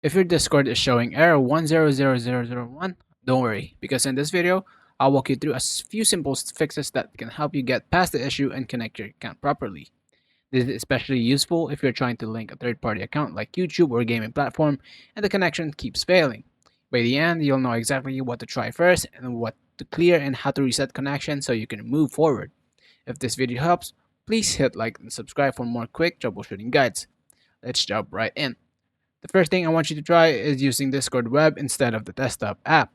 If your Discord is showing error 100001, don't worry, because in this video, I'll walk you through few simple fixes that can help you get past the issue and connect your account properly. This is especially useful if you're trying to link a third-party account like YouTube or a gaming platform and the connection keeps failing. By the end, you'll know exactly what to try first and what to clear and how to reset connection so you can move forward. If this video helps, please hit like and subscribe for more quick troubleshooting guides. Let's jump right in. The first thing I want you to try is using Discord web instead of the desktop app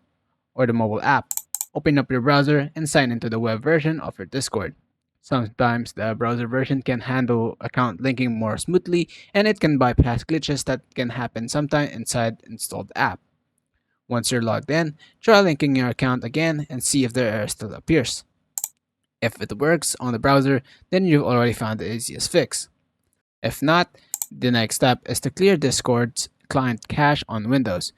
or the mobile app. Open up your browser and sign into the web version of your Discord. Sometimes the browser version can handle account linking more smoothly and it can bypass glitches that can happen sometime inside installed app. Once you're logged in, try linking your account again and see if the error still appears. If it works on the browser, then you've already found the easiest fix. If not, the next step is to clear Discord's client cache on Windows.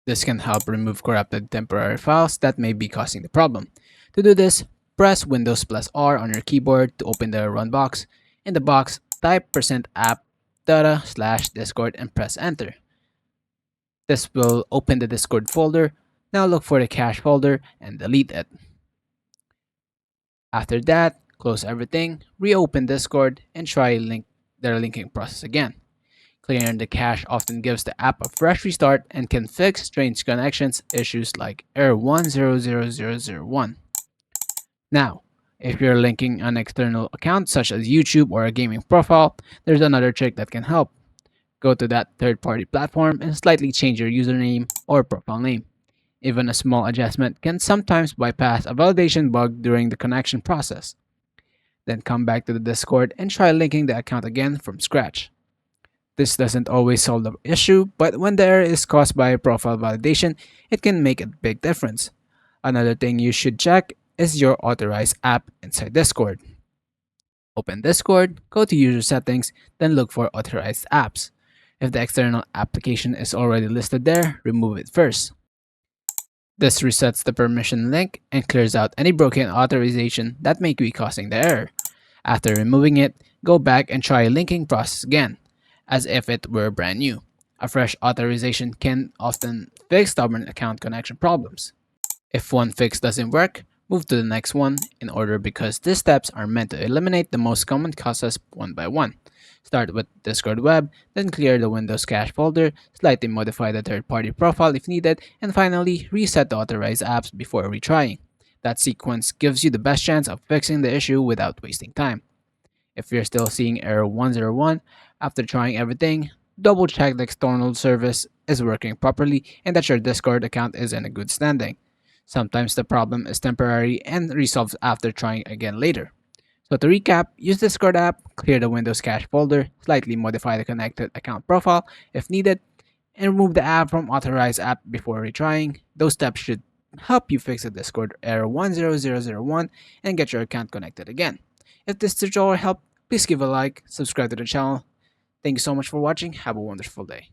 This can help remove corrupted temporary files that may be causing the problem. To do this, press Windows plus R on your keyboard to open the run box. In the box, type %app data/discord and press enter. This will open the Discord folder. Now look for the cache folder and delete it. After that, close everything, reopen Discord, and try the linking process again. Clearing the cache often gives the app a fresh restart and can fix strange connections issues like error 100001. Now, if you're linking an external account such as YouTube or a gaming profile, there's another trick that can help. Go to that third-party platform and slightly change your username or profile name. Even a small adjustment can sometimes bypass a validation bug during the connection process. Then come back to the Discord and try linking the account again from scratch. This doesn't always solve the issue, but when the error is caused by profile validation, it can make a big difference. Another thing you should check is your authorized app inside Discord. Open Discord, go to user settings, then look for authorized apps. If the external application is already listed there, remove it first. This resets the permission link and clears out any broken authorization that may be causing the error. After removing it, go back and try linking process again, as if it were brand new. A fresh authorization can often fix stubborn account connection problems. If one fix doesn't work, move to the next one in order because these steps are meant to eliminate the most common causes one by one. Start with Discord web, then clear the Windows cache folder, slightly modify the third-party profile if needed, and finally reset the authorized apps before retrying. That sequence gives you the best chance of fixing the issue without wasting time. If you're still seeing error 101 after trying everything, double check the external service is working properly and that your Discord account is in a good standing. Sometimes the problem is temporary and resolves after trying again later. So to recap, use the Discord app, clear the Windows cache folder, slightly modify the connected account profile if needed, and remove the app from authorized app before retrying. Those steps should help you fix the Discord error 10001 and get your account connected again. If this tutorial helped, please give a like, subscribe to the channel. Thank you so much for watching. Have a wonderful day.